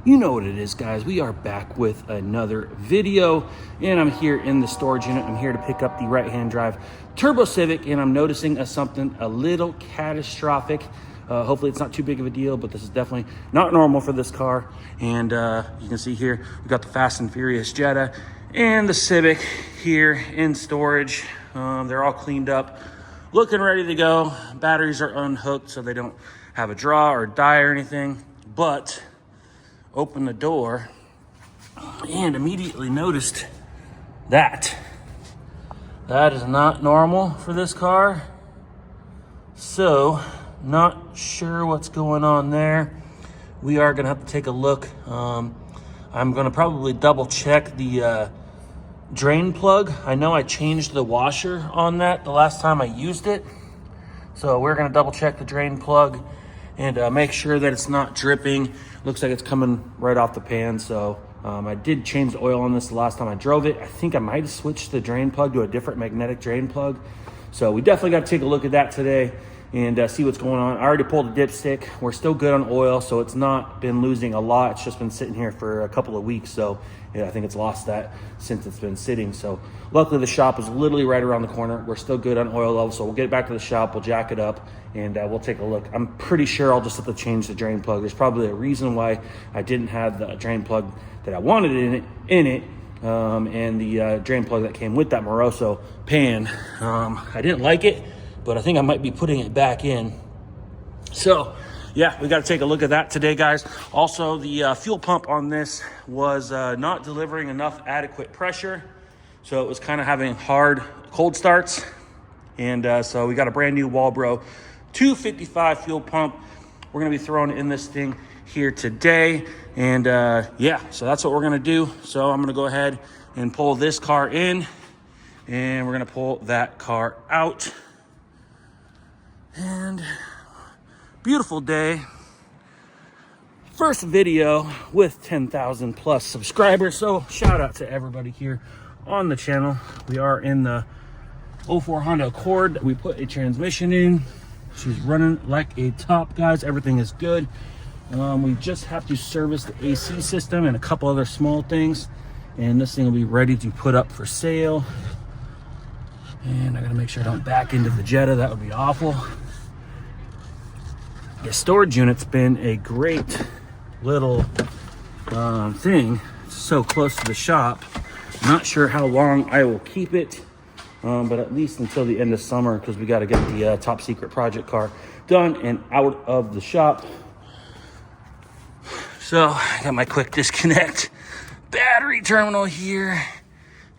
You know what it is, guys. We are back with another video, and I'm here in the storage unit. I'm here to pick up the right-hand drive Turbo Civic, and I'm noticing something a little catastrophic. Hopefully it's not too big of a deal, but this is definitely not normal for this car. And you can see here, we got the Fast and Furious Jetta and the Civic here in storage. They're all cleaned up, looking ready to go. Batteries are unhooked so they don't have a draw or die or anything, but opened the door and immediately noticed that is not normal for this car. So not sure what's going on there. We are gonna have to take a look. I'm gonna probably double check the drain plug. I know I changed the washer on that the last time I used it, so we're gonna double check the drain plug and make sure that it's not dripping. Looks like it's coming right off the pan. So I did change the oil on this the last time I drove it. I think I might have switched the drain plug to a different magnetic drain plug. So we definitely got to take a look at that today and see what's going on. I already pulled the dipstick. We're still good on oil, so it's not been losing a lot. It's just been sitting here for a couple of weeks. So yeah, I think it's lost that since it's been sitting. So luckily the shop is literally right around the corner. We're still good on oil level. So we'll get it back to the shop. We'll jack it up and we'll take a look. I'm pretty sure I'll just have to change the drain plug. There's probably a reason why I didn't have the drain plug that I wanted in it. And the drain plug that came with that Moroso pan. I didn't like it, but I think I might be putting it back in. So yeah, we got to take a look at that today, guys. Also, the fuel pump on this was not delivering enough adequate pressure. So it was kind of having hard cold starts. And so we got a brand new Walbro 255 fuel pump. We're going to be throwing in this thing here today. And yeah, so that's what we're going to do. So I'm going to go ahead and pull this car in, and we're going to pull that car out. And beautiful day. First video with 10,000 plus subscribers. So shout out to everybody here on the channel. We are in the 04 Honda Accord. We put a transmission in. She's running like a top, guys. Everything is good. We just have to service the AC system and a couple other small things, and this thing will be ready to put up for sale. And I gotta make sure I don't back into the Jetta. That would be awful. The storage unit's been a great little thing. It's so close to the shop. Not sure how long I will keep it, but at least until the end of summer, because we got to get the top secret project car done and out of the shop. So I got my quick disconnect battery terminal here,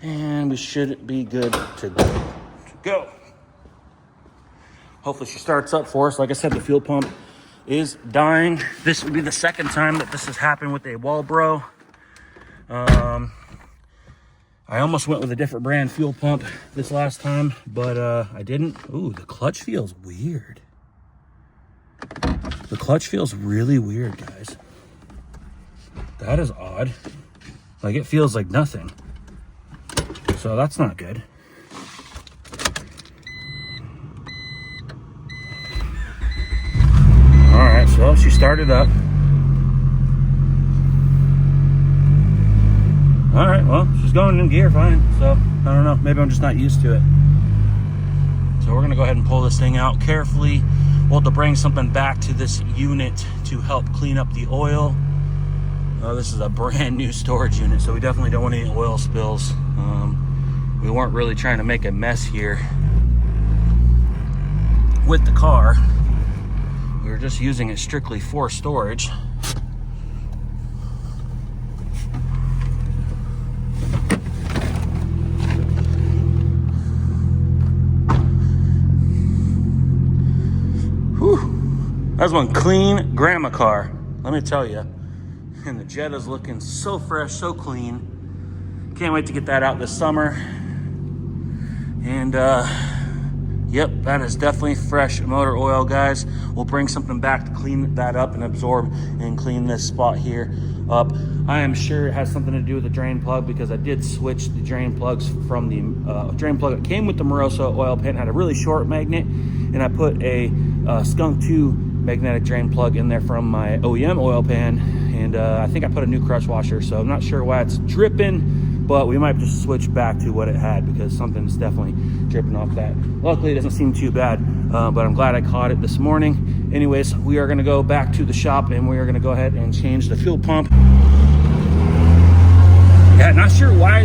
and we should be good to go. Hopefully she starts up for us. Like I said, the fuel pump is dying. This would be the second time that this has happened with a Walbro. I almost went with a different brand fuel pump this last time, but I didn't. Ooh, the clutch feels weird. The clutch feels really weird, guys. That is odd. Like, it feels like nothing. So that's not good. All right, so she started up. All right, well, she's going in gear fine. So I don't know, maybe I'm just not used to it. So we're gonna go ahead and pull this thing out carefully. We'll have to bring something back to this unit to help clean up the oil. This is a brand new storage unit, so we definitely don't want any oil spills. We weren't really trying to make a mess here with the car. We were just using it strictly for storage. Whew. That's one clean grandma car, let me tell you. And the Jetta's looking so fresh, so clean. Can't wait to get that out this summer. And yep, that is definitely fresh motor oil, guys. We'll bring something back to clean that up and absorb and clean this spot here up. I am sure it has something to do with the drain plug, because I did switch the drain plugs from the drain plug that came with the Moroso oil pan. It had a really short magnet, and I put a Skunk 2 magnetic drain plug in there from my OEM oil pan, and I think I put a new crush washer, so I'm not sure why it's dripping, but we might just switch back to what it had because something's definitely dripping off that. Luckily, it doesn't seem too bad, but I'm glad I caught it this morning. Anyways, we are gonna go back to the shop and we are gonna go ahead and change the fuel pump. Yeah, not sure why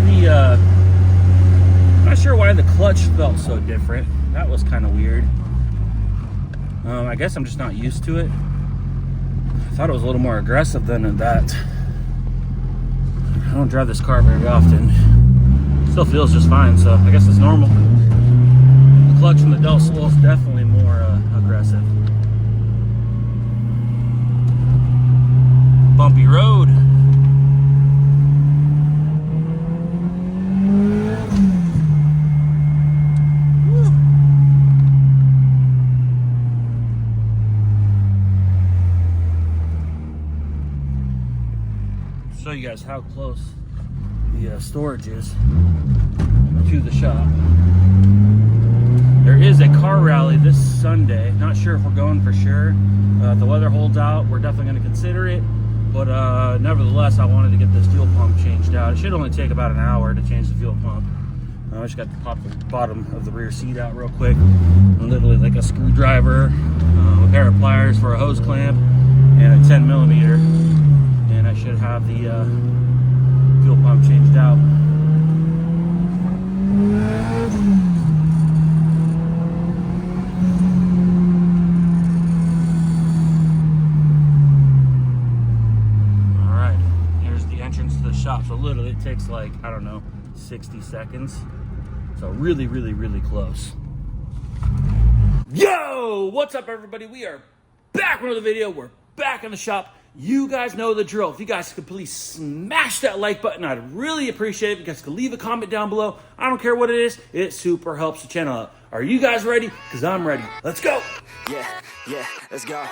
the clutch felt so different. That was kind of weird. I guess I'm just not used to it. I thought it was a little more aggressive than that. I don't drive this car very often. Still feels just fine, so I guess it's normal. The clutch and the Del Sol is definitely more aggressive. Bumpy road. Show you guys how close the storage is to the shop. There is a car rally this Sunday. Not sure if we're going for sure. If the weather holds out, we're definitely going to consider it. But nevertheless, I wanted to get this fuel pump changed out. It should only take about an hour to change the fuel pump. I just got to pop the bottom of the rear seat out real quick. Literally like a screwdriver, a pair of pliers for a hose clamp, and a 10mm. And I should have the fuel pump changed out. All right, here's the entrance to the shop. So literally it takes like, I don't know, 60 seconds. So really, really, really close. Yo, what's up everybody? We are back with another video. We're back in the shop. You guys know the drill. If you guys could please smash that like button, I'd really appreciate it. If you guys could leave a comment down below. I don't care what it is. It super helps the channel out. Are you guys ready? Because I'm ready. Let's go. Yeah, let's go.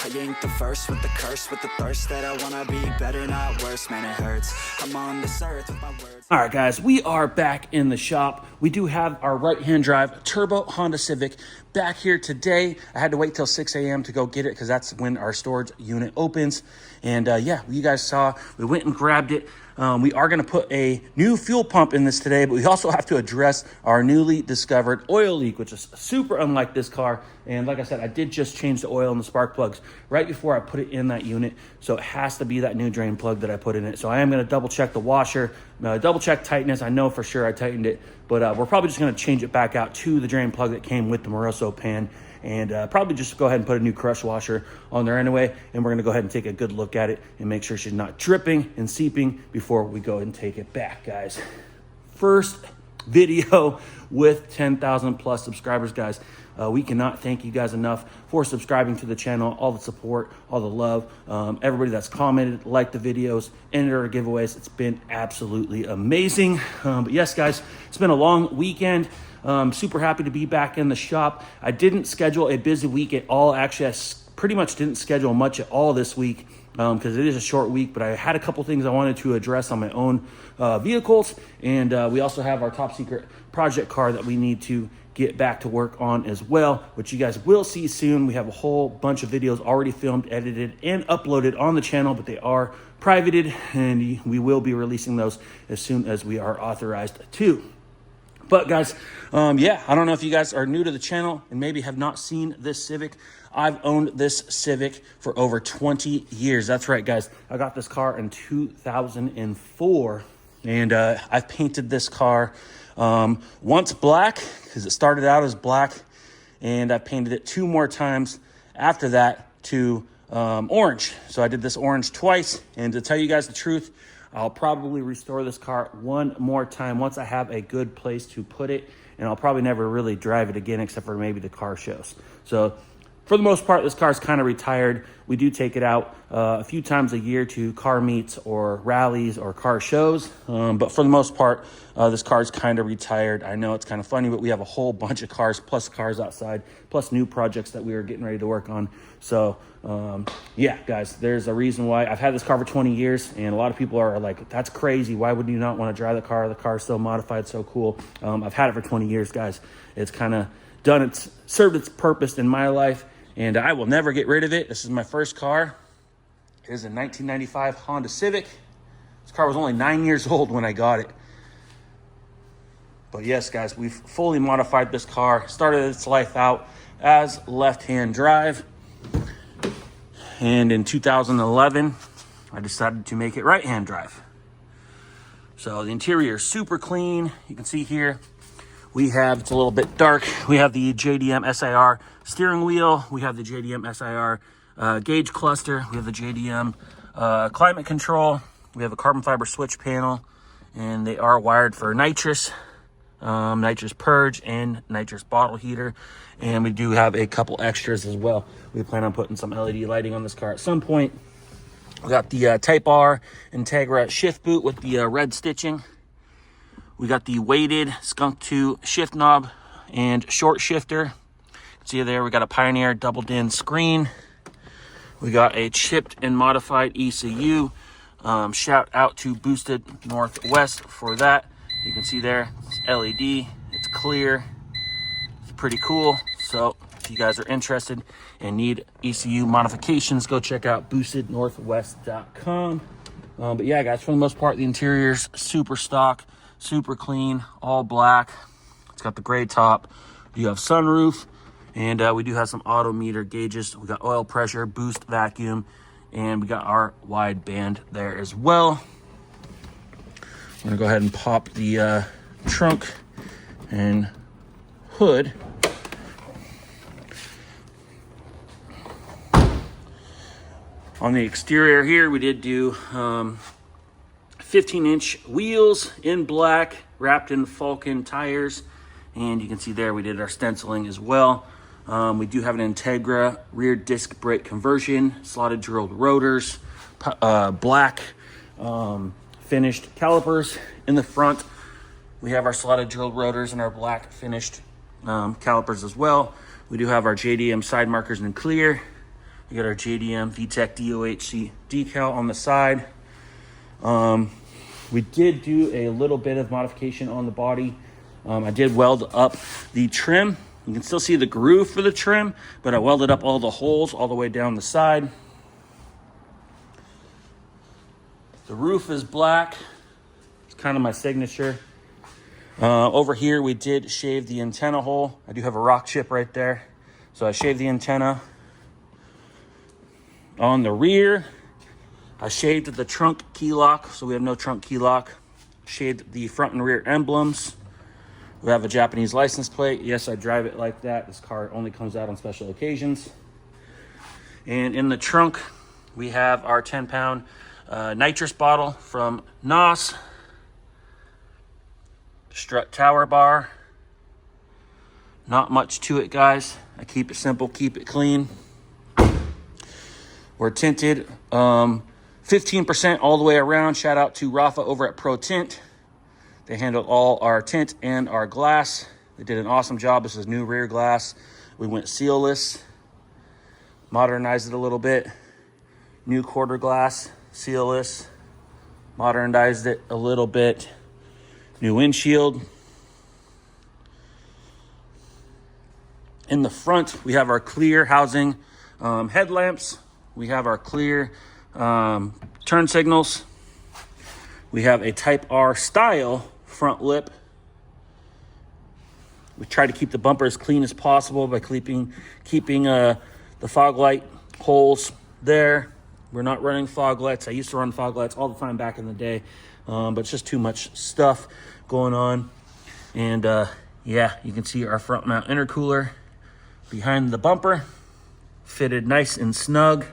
I ain't the first with the curse, with the thirst that I wanna be better, not worse. Man, it hurts. I'm on this earth with my words. All right, guys, we are back in the shop. We do have our right-hand drive turbo Honda Civic back here today. I had to wait till 6 a.m. to go get it because that's when our storage unit opens. And yeah, you guys saw, we went and grabbed it. We are going to put a new fuel pump in this today, but we also have to address our newly discovered oil leak, which is super unlike this car. And like I said, I did just change the oil in the spark plugs right before I put it in that unit. So it has to be that new drain plug that I put in it. So I am going to double check the washer, double check tightness. I know for sure I tightened it, but we're probably just going to change it back out to the drain plug that came with the Moroso pan. And probably just go ahead and put a new crush washer on there anyway. And we're going to go ahead and take a good look at it and make sure she's not dripping and seeping before we go and take it back, guys. First video with 10,000 plus subscribers, guys. We cannot thank you guys enough for subscribing to the channel, all the support, all the love, everybody that's commented, liked the videos, entered our giveaways. It's been absolutely amazing. But yes, guys, it's been a long weekend. Super happy to be back in the shop. I didn't schedule a busy week at all. Actually, I pretty much didn't schedule much at all this week because it is a short week, but I had a couple things I wanted to address on my own vehicles. And we also have our top secret project car that we need to get back to work on as well, which you guys will see soon. We have a whole bunch of videos already filmed, edited, and uploaded on the channel, but they are privated, and we will be releasing those as soon as we are authorized to. But guys, yeah, I don't know if you guys are new to the channel and maybe have not seen this Civic. I've owned this Civic for over 20 years. That's right, guys. I got this car in 2004, and I've painted this car once black because it started out as black, and I painted it 2 more times after that to orange. So I did this orange twice, and to tell you guys the truth, I'll probably restore this car 1 more time once I have a good place to put it, and I'll probably never really drive it again except for maybe the car shows. So for the most part, this car's kind of retired. We do take it out a few times a year to car meets or rallies or car shows. But for the most part, this car's kind of retired. I know it's kind of funny, but we have a whole bunch of cars, plus cars outside, plus new projects that we are getting ready to work on. So yeah, guys, there's a reason why I've had this car for 20 years. And a lot of people are like, that's crazy. Why would you not want to drive the car? The car's so modified, so cool. I've had it for 20 years, guys. It's kind of served its purpose in my life. And I will never get rid of it. This is my first car. is a 1995 Honda Civic. This car was only 9 years old when I got it. But yes, guys, we've fully modified this car. Started its life out as left-hand drive. And in 2011, I decided to make it right-hand drive. So the interior is super clean. You can see here, we have, it's a little bit dark, we have the JDM SIR steering wheel. We have the JDM SIR gauge cluster. We have the JDM climate control. We have a carbon fiber switch panel, and they are wired for nitrous purge and nitrous bottle heater. And we do have a couple extras as well. We plan on putting some LED lighting on this car at some point. We got the Type R Integra shift boot with the red stitching. We got the weighted Skunk 2 shift knob and short shifter. See there, we got a Pioneer double DIN screen. We got a chipped and modified ECU. Shout out to Boosted Northwest for that. You can see there, it's LED, it's clear, it's pretty cool. So if you guys are interested and need ECU modifications, go check out boostednorthwest.com. But yeah, guys, for the most part, the interior's super stock, super clean, all black. It's got the gray top. You have sunroof, and we do have some auto meter gauges. We got oil pressure, boost vacuum, and we got our wide band there as well. I'm gonna go ahead and pop the trunk and hood. On the exterior here, we did do 15-inch wheels in black, wrapped in Falcon tires. And you can see there, we did our stenciling as well. We do have an Integra rear disc brake conversion, slotted drilled rotors, black finished calipers in the front. We have our slotted drilled rotors and our black finished calipers as well. We do have our JDM side markers in clear. We got our JDM VTEC DOHC decal on the side. We did do a little bit of modification on the body. I did weld up the trim. You can still see the groove for the trim, but I welded up all the holes all the way down the side. The roof is black. It's kind of my signature. Over here, we did shave the antenna hole. I do have a rock chip right there. So I shaved the antenna. On the rear, I shaved the trunk key lock, so we have no trunk key lock. Shaved the front and rear emblems. We have a Japanese license plate. Yes, I drive it like that. This car only comes out on special occasions. And in the trunk, we have our 10-pound nitrous bottle from NOS. Strut tower bar. Not much to it, guys. I keep it simple, keep it clean. We're tinted 15% all the way around. Shout out to Rafa over at Pro Tint. They handled all our tint and our glass. They did an awesome job. This is new rear glass. We went sealless, modernized it a little bit. New quarter glass, sealless, modernized it a little bit. New windshield. In the front, we have our clear housing headlamps. We have our clear turn signals. We have a Type R style front lip. We try to keep the bumper as clean as possible by keeping the fog light holes there. We're not running fog lights. I used to run fog lights all the time back in the day, but it's just too much stuff going on. And yeah, you can see our front mount intercooler behind the bumper, fitted nice and snug.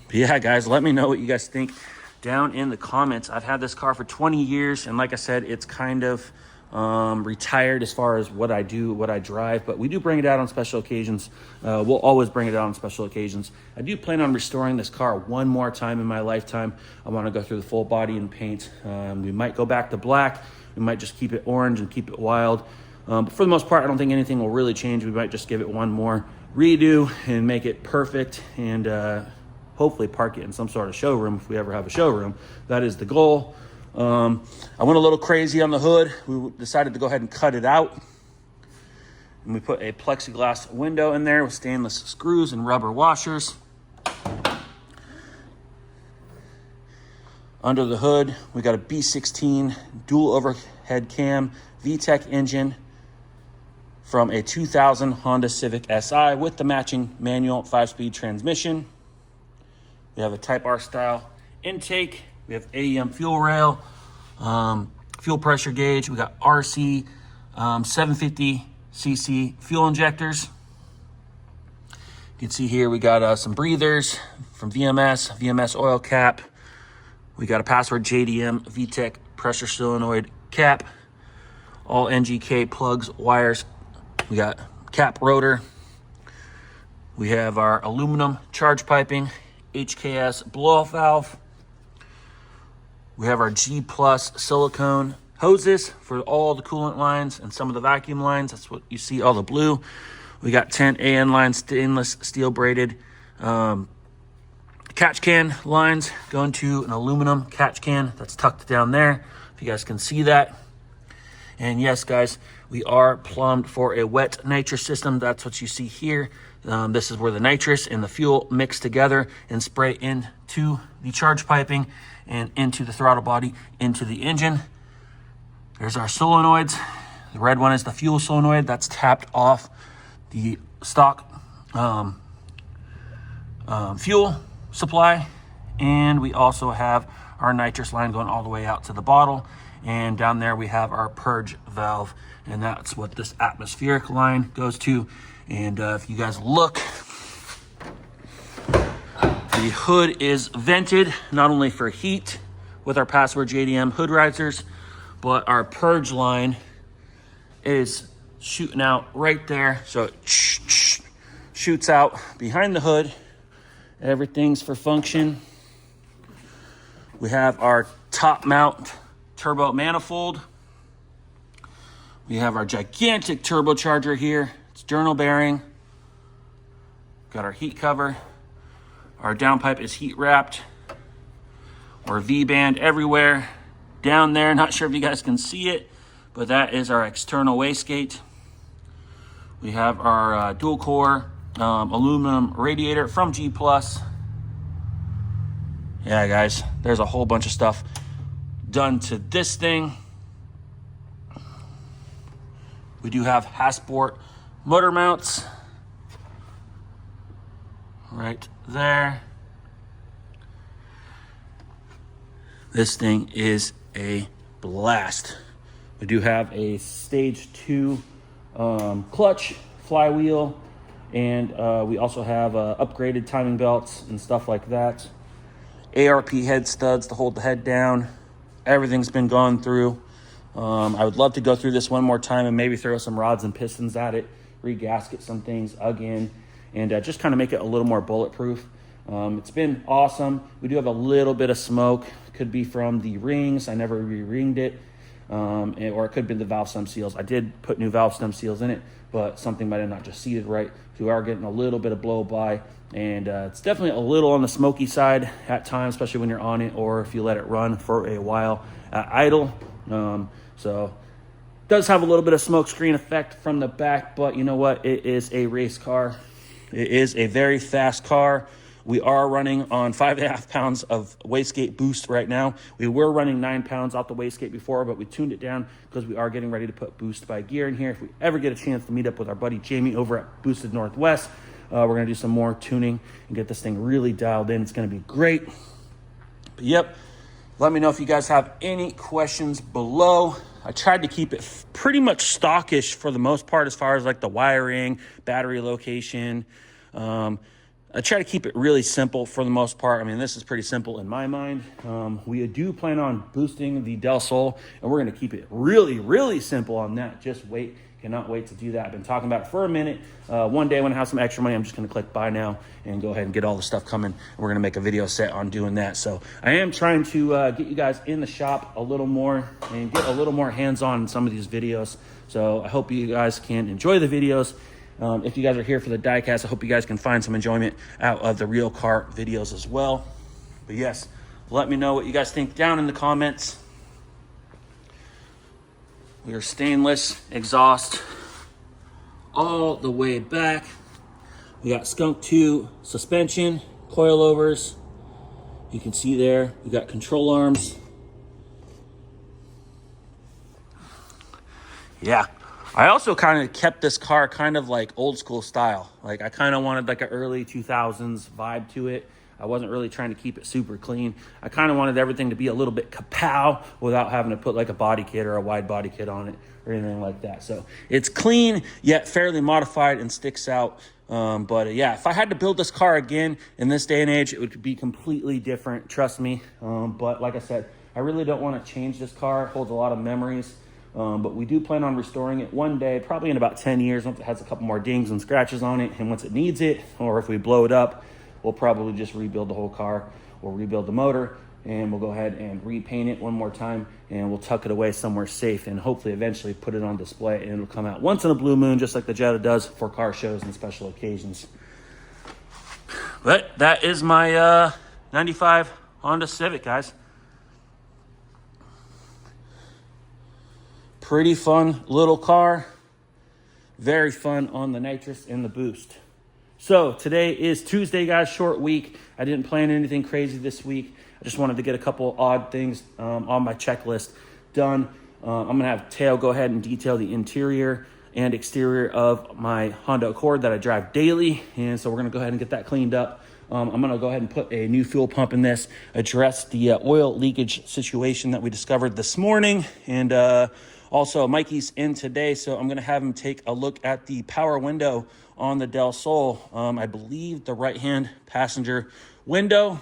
But yeah, guys, let me know what you guys think down in the comments. I've had this car for 20 years, and like I said, it's kind of retired as far as what I do, what I drive, but we do bring it out on special occasions. We'll always bring it out on special occasions. I do plan on restoring this car one more time in my lifetime. I want to go through the full body and paint. We might go back to black. We might just keep it orange and keep it wild. But for the most part, I don't think anything will really change. We might just give it one more redo and make it perfect, and hopefully park it in some sort of showroom if we ever have a showroom. That is the goal. I went a little crazy on the hood. We decided to go ahead and cut it out And we put a plexiglass window in there with stainless screws and rubber washers. Under the hood, we got a B16 dual overhead cam VTEC engine from a 2000 Honda Civic Si with the matching manual 5-speed transmission. We have a Type R style intake. We have AEM fuel rail, fuel pressure gauge. We got RC 750cc fuel injectors. You can see here we got some breathers from VMS oil cap. We got a Password JDM VTEC pressure solenoid cap. All NGK plugs, wires. We got cap rotor. We have our aluminum charge piping, HKS blow-off valve. We have our G Plus silicone hoses for all the coolant lines and some of the vacuum lines. That's what you see, all the blue. We got 10 AN lines, stainless steel braided catch can lines going to an aluminum catch can that's tucked down there, if you guys can see that. And yes, guys, we are plumbed for a wet nitrous system. That's what you see here. This is where the nitrous and the fuel mix together and spray into the charge piping and into the throttle body, into the engine. There's our solenoids. The red one is the fuel solenoid that's tapped off the stock fuel supply. And we also have our nitrous line going all the way out to the bottle. And down there we have our purge valve, and that's what this atmospheric line goes to. And if you guys look, the hood is vented, not only for heat with our Password JDM hood risers, but our purge line is shooting out right there. So it shoots out behind the hood. Everything's for function. We have our top mount turbo manifold. We have our gigantic turbocharger here. It's journal bearing. Got our heat cover. Our downpipe is heat wrapped. Or V-band everywhere. Down there, not sure if you guys can see it, but that is our external wastegate. We have our dual core aluminum radiator from G+. Yeah, guys, there's a whole bunch of stuff done to this thing. We do have Hasport motor mounts right there. This thing is a blast. We do have a stage 2 clutch flywheel, and we also have upgraded timing belts and stuff like that. ARP head studs to hold the head down. Everything's been gone through. I would love to go through this one more time and maybe throw some rods and pistons at it, re-gasket some things again, and just kind of make it a little more bulletproof. It's been awesome. We do have a little bit of smoke. Could be from the rings. I never re-ringed it. Or it could be the valve stem seals. I did put new valve stem seals in it, but something might have not just seated right. So we are getting a little bit of blow by, and it's definitely a little on the smoky side at times, especially when you're on it or if you let it run for a while at idle. So it does have a little bit of smoke screen effect from the back, but you know what? It is a race car. It is a very fast car. We are running on 5.5 pounds of wastegate boost right now. We were running 9 pounds out the wastegate before, but we tuned it down because we are getting ready to put boost by gear in here. If we ever get a chance to meet up with our buddy Jamie over at Boosted Northwest, we're going to do some more tuning and get this thing really dialed in. It's going to be great. But yep, let me know if you guys have any questions below. I tried to keep it pretty much stockish for the most part as far as like the wiring, battery location. I try to keep it really simple for the most part. I mean, this is pretty simple in my mind. We do plan on boosting the Del Sol, and we're going to keep it really, really simple on that. Just wait. Cannot wait to do that. I've been talking about it for a minute. One day when I have some extra money, I'm just going to click buy now and go ahead and get all the stuff coming. We're going to make a video set on doing that. So I am trying to get you guys in the shop a little more and get a little more hands-on in some of these videos. So I hope you guys can enjoy the videos. If you guys are here for the Diecast, I hope you guys can find some enjoyment out of the real car videos as well. But yes, let me know what you guys think down in the comments. We are stainless exhaust all the way back. We got Skunk 2 suspension, coilovers. You can see there, we got control arms. Yeah. I also kind of kept this car kind of like old school style. Like I kind of wanted like an early 2000s vibe to it. I wasn't really trying to keep it super clean. I kind of wanted everything to be a little bit kapow without having to put like a body kit or a wide body kit on it or anything like that. So it's clean yet fairly modified and sticks out. But yeah, if I had to build this car again in this day and age, it would be completely different. Trust me. But like I said, I really don't want to change this car. It holds a lot of memories. But we do plan on restoring it one day, probably in about 10 years, once it has a couple more dings and scratches on it, and once it needs it, or if we blow it up, we'll probably just rebuild the whole car or rebuild the motor, and we'll go ahead and repaint it one more time, and we'll tuck it away somewhere safe and hopefully eventually put it on display, and it'll come out once in a blue moon, just like the Jetta does for car shows and special occasions. But that is my 95 Honda Civic, guys. Pretty fun little car. Very fun on the nitrous and the boost. So today is Tuesday, guys, short week. I didn't plan anything crazy this week. I just wanted to get a couple odd things on my checklist done. I'm gonna have Teo go ahead and detail the interior and exterior of my Honda Accord that I drive daily. And so we're gonna go ahead and get that cleaned up. I'm gonna go ahead and put a new fuel pump in this, address the oil leakage situation that we discovered this morning, and also, Mikey's in today, so I'm going to have him take a look at the power window on the Del Sol. I believe the right-hand passenger window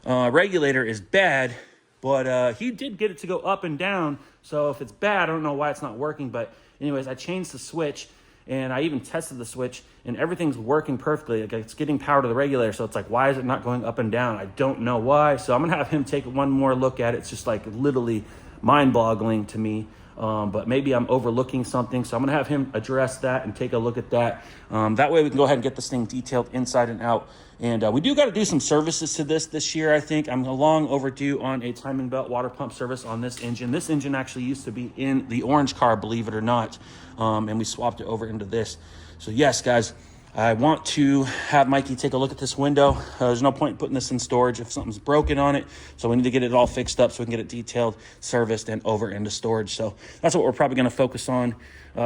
regulator is bad, but he did get it to go up and down. So if it's bad, I don't know why it's not working. But anyways, I changed the switch, and I even tested the switch, and everything's working perfectly. Like it's getting power to the regulator, so it's like, why is it not going up and down? I don't know why. So I'm going to have him take one more look at it. It's just like literally mind-boggling to me. But maybe I'm overlooking something. So I'm going to have him address that and take a look at that. That way we can go ahead and get this thing detailed inside and out. And we do got to do some services to this year, I think. I'm long overdue on a timing belt water pump service on this engine. This engine actually used to be in the orange car, believe it or not. And we swapped it over into this. So yes, guys, I want to have Mikey take a look at this window. There's no point in putting this in storage if something's broken on it. So we need to get it all fixed up so we can get it detailed, serviced, and over into storage. So that's what we're probably going to focus on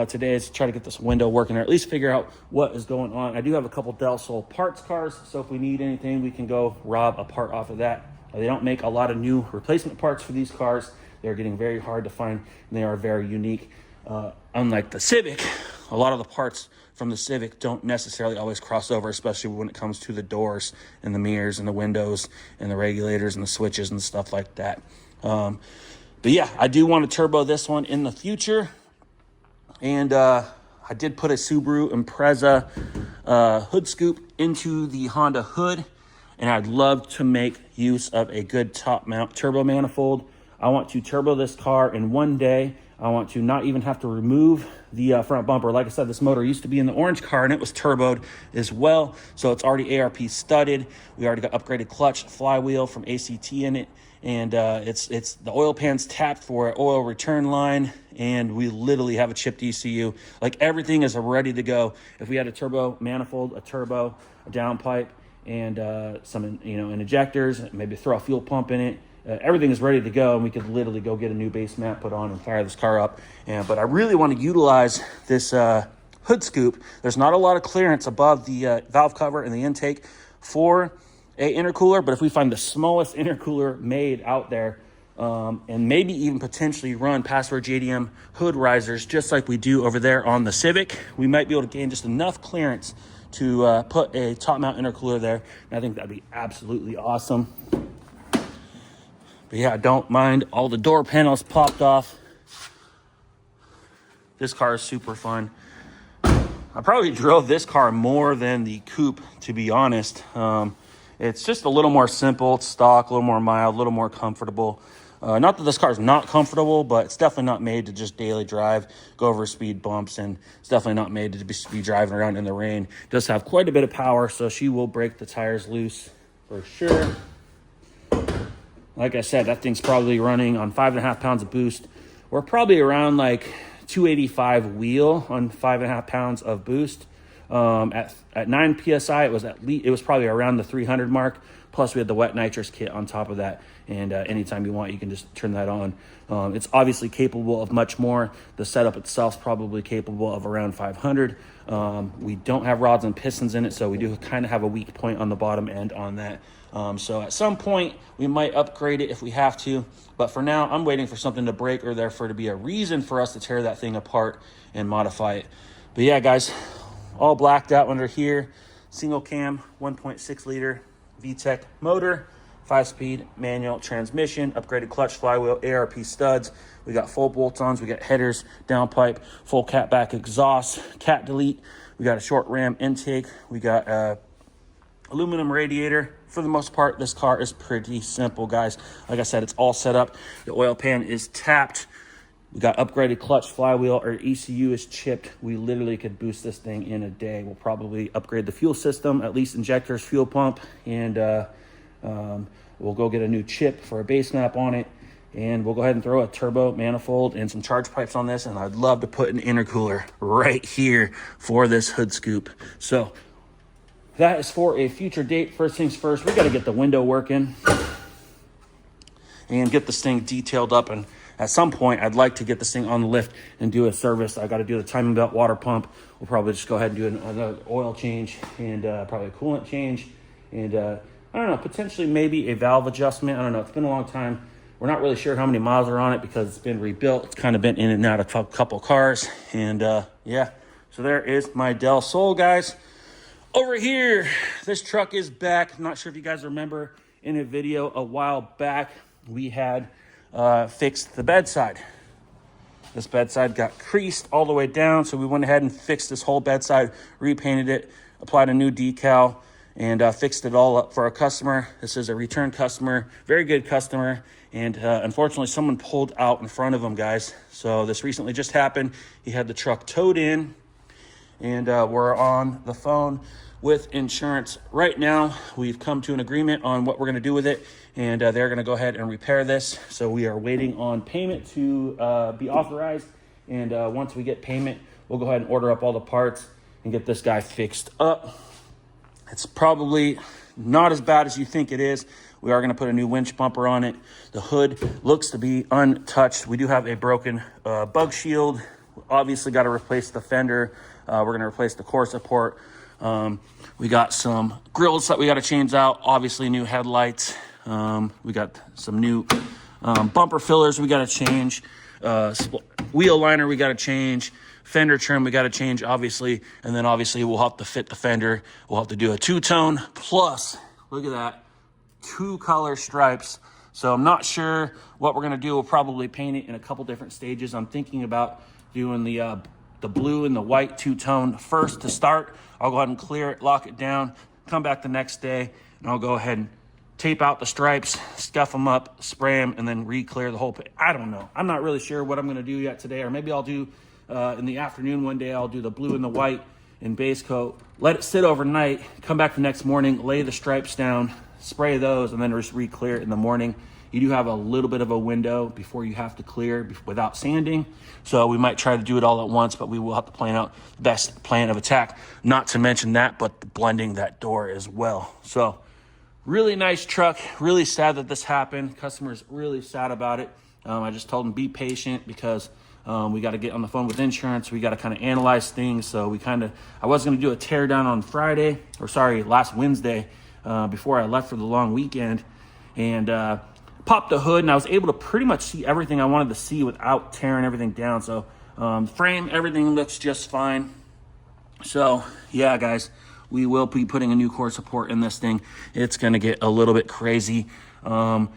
today, is try to get this window working, or at least figure out what is going on. I do have a couple Del Sol parts cars, so if we need anything, we can go rob a part off of that. They don't make a lot of new replacement parts for these cars. They're getting very hard to find, and they are very unique. Unlike the Civic, a lot of the parts from the Civic don't necessarily always cross over, especially when it comes to the doors and the mirrors and the windows and the regulators and the switches and stuff like that. But yeah, I do want to turbo this one in the future. And I did put a Subaru Impreza hood scoop into the Honda hood, and I'd love to make use of a good top mount turbo manifold. I want to turbo this car in one day. I want to not even have to remove the front bumper. Like I said, this motor used to be in the orange car, and it was turboed as well. So it's already ARP studded. We already got upgraded clutch, flywheel from ACT in it. And it's the oil pan's tapped for an oil return line. And we literally have a chipped ECU. Like everything is ready to go. If we had a turbo manifold, a turbo, a downpipe, and some and injectors, maybe throw a fuel pump in it. Everything is ready to go, and we could literally go get a new base mat put on and fire this car up. But I really want to utilize this hood scoop. There's not a lot of clearance above the valve cover and the intake for a intercooler, but if we find the smallest intercooler made out there, and maybe even potentially run password JDM hood risers just like we do over there on the Civic, we might be able to gain just enough clearance to put a top mount intercooler there. And I think that'd be absolutely awesome. But yeah, I don't mind all the door panels popped off. This car is super fun. I probably drove this car more than the coupe, to be honest. It's just a little more simple. It's stock, a little more mild, a little more comfortable. Not that this car is not comfortable, but it's definitely not made to just daily drive, go over speed bumps, and it's definitely not made to be driving around in the rain. It does have quite a bit of power, so she will break the tires loose for sure. Like I said, that thing's probably running on 5.5 pounds of boost. We're probably around like 285 wheel on 5.5 pounds of boost. At 9 psi, it was probably around the 300 mark. Plus, we had the wet nitrous kit on top of that. And anytime you want, you can just turn that on. It's obviously capable of much more. The setup itself is probably capable of around 500. We don't have rods and pistons in it, so we do kind of have a weak point on the bottom end on that. So at some point, we might upgrade it if we have to. But for now, I'm waiting for something to break or therefore to be a reason for us to tear that thing apart and modify it. But yeah, guys, all blacked out under here. Single cam, 1.6 liter VTEC motor, 5-speed manual transmission, upgraded clutch, flywheel, ARP studs. We got full bolt-ons, we got headers, downpipe, full cat back exhaust, cat delete. We got a short ram intake. We got aluminum radiator. For the most part, this car is pretty simple, guys. Like I said, it's all set up. The oil pan is tapped. We got upgraded clutch, flywheel, our ECU is chipped. We literally could boost this thing in a day. We'll probably upgrade the fuel system, at least injectors, fuel pump, and we'll go get a new chip for a base map on it. And we'll go ahead and throw a turbo manifold and some charge pipes on this. And I'd love to put an intercooler right here for this hood scoop. So that is for a future date. First things first, we got to get the window working and get this thing detailed up. And at some point, I'd like to get this thing on the lift and do a service. I got to do the timing belt water pump. We'll probably just go ahead and do another oil change and probably a coolant change. And I don't know, potentially maybe a valve adjustment. I don't know. It's been a long time. We're not really sure how many miles are on it because it's been rebuilt. It's kind of been in and out of a couple cars. And yeah, so there is my Del Sol, guys. Over here, this truck is back. I'm not sure if you guys remember in a video a while back, we had fixed the bedside. This bedside got creased all the way down, so we went ahead and fixed this whole bedside, repainted it, applied a new decal, and fixed it all up for a customer. This is a return customer, very good customer, and unfortunately someone pulled out in front of him, guys. So this recently just happened. He had the truck towed in, and we're on the phone with insurance right now. We've come to an agreement on what we're going to do with it, and they're going to go ahead and repair this. So we are waiting on payment to be authorized, and once we get payment, we'll go ahead and order up all the parts and get this guy fixed up. It's probably not as bad as you think it is. We are going to put a new winch bumper on it. The hood looks to be untouched. We do have a broken bug shield. Obviously got to replace the fender. We're going to replace the core support. We got some grills that we got to change out. Obviously new headlights. We got some new bumper fillers we got to change. Wheel liner we got to change. Fender trim we got to change, obviously. And then obviously we'll have to fit the fender. We'll have to do a two-tone plus, look at that, 2 color stripes. So I'm not sure what we're going to do. We'll probably paint it in a couple different stages. I'm thinking about doing the blue and the white two-tone first to start. I'll go ahead and clear it, lock it down, come back the next day, and I'll go ahead and tape out the stripes, scuff them up, spray them, and then re-clear the whole paint. I don't know. I'm not really sure what I'm going to do yet today, or maybe I'll do in the afternoon one day, I'll do the blue and the white and base coat, let it sit overnight, come back the next morning, lay the stripes down, spray those, and then just re-clear it in the morning. You do have a little bit of a window before you have to clear without sanding. So we might try to do it all at once, but we will have to plan out the best plan of attack. Not to mention that, but blending that door as well. So really nice truck. Really sad that this happened. Customer's really sad about it. I just told him be patient because we got to get on the phone with insurance. We got to kind of analyze things. So I was going to do a tear down on last Wednesday before I left for the long weekend. And popped the hood, and I was able to pretty much see everything I wanted to see without tearing everything down. So frame, everything looks just fine. So yeah, guys, we will be putting a new core support in this thing. It's going to get a little bit crazy. A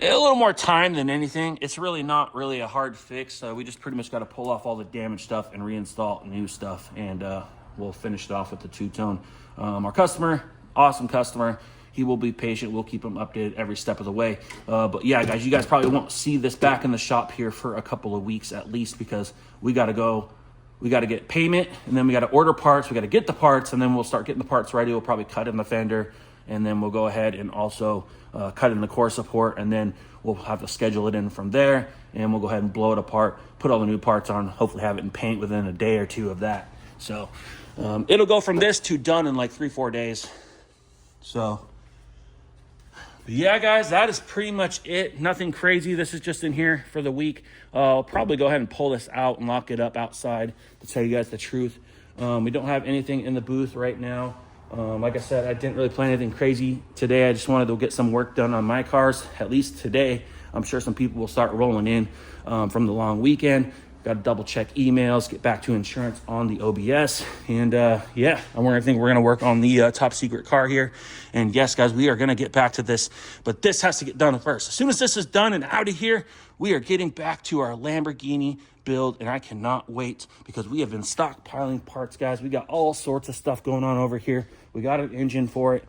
little more time than anything. It's really not really a hard fix. We just pretty much got to pull off all the damaged stuff and reinstall new stuff, and we'll finish it off with the two-tone. Our customer, awesome customer. He will be patient. We'll keep him updated every step of the way. But yeah, guys, you guys probably won't see this back in the shop here for a couple of weeks at least, because we got to get payment, and then we got to order parts. We got to get the parts, and then we'll start getting the parts ready. We'll probably cut in the fender and then we'll go ahead and also cut in the core support, and then we'll have to schedule it in from there, and we'll go ahead and blow it apart, put all the new parts on, hopefully have it in paint within a day or two of that. So it'll go from this to done in like 3-4 days. So yeah, guys, that is pretty much it. Nothing crazy. This is just in here for the week. I'll probably go ahead and pull this out and lock it up outside to tell you guys the truth. We don't have anything in the booth right now. Like I said, I didn't really plan anything crazy today. I just wanted to get some work done on my cars, at least today. I'm sure some people will start rolling in from the long weekend. Got to double check emails, get back to insurance on the OBS. And yeah, I think we're going to work on the top secret car here. And yes, guys, we are going to get back to this, but this has to get done first. As soon as this is done and out of here, we are getting back to our Lamborghini build. And I cannot wait because we have been stockpiling parts, guys. We got all sorts of stuff going on over here. We got an engine for it.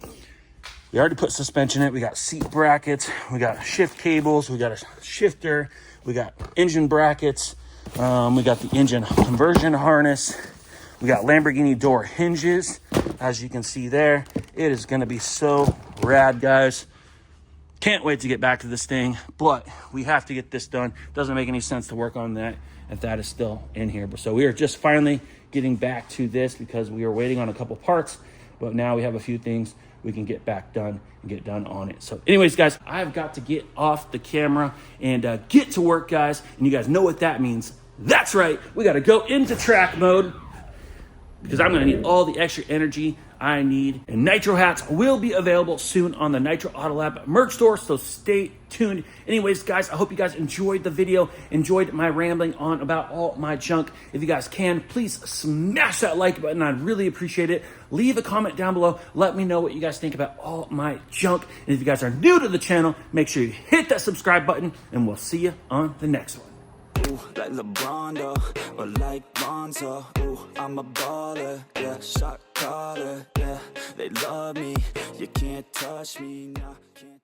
We already put suspension in it. We got seat brackets. We got shift cables. We got a shifter. We got engine brackets. We got the engine conversion harness. We got Lamborghini door hinges, as you can see there. It is going to be so rad, guys. Can't wait to get back to this thing, but we have to get this done. Doesn't make any sense to work on that if that is still in here. So we are just finally getting back to this because we are waiting on a couple parts, but now we have a few things we can get back done and get done on it. So anyways, guys, I've got to get off the camera and get to work, guys. And you guys know what that means. That's right. We got to go into track mode because I'm going to need all the extra energy I need. And Nitro hats will be available soon on the Nitro Autolab merch store, so stay tuned. Anyways, guys, I hope you guys enjoyed the video, enjoyed my rambling on about all my junk. If you guys can, please smash that like button. I'd really appreciate it. Leave a comment down below. Let me know what you guys think about all my junk. And if you guys are new to the channel, make sure you hit that subscribe button, and we'll see you on the next one. Ooh, like LeBron, though, or like Lonzo. Ooh, I'm a baller, yeah, shot caller, yeah. They love me, you can't touch me, nah, can't.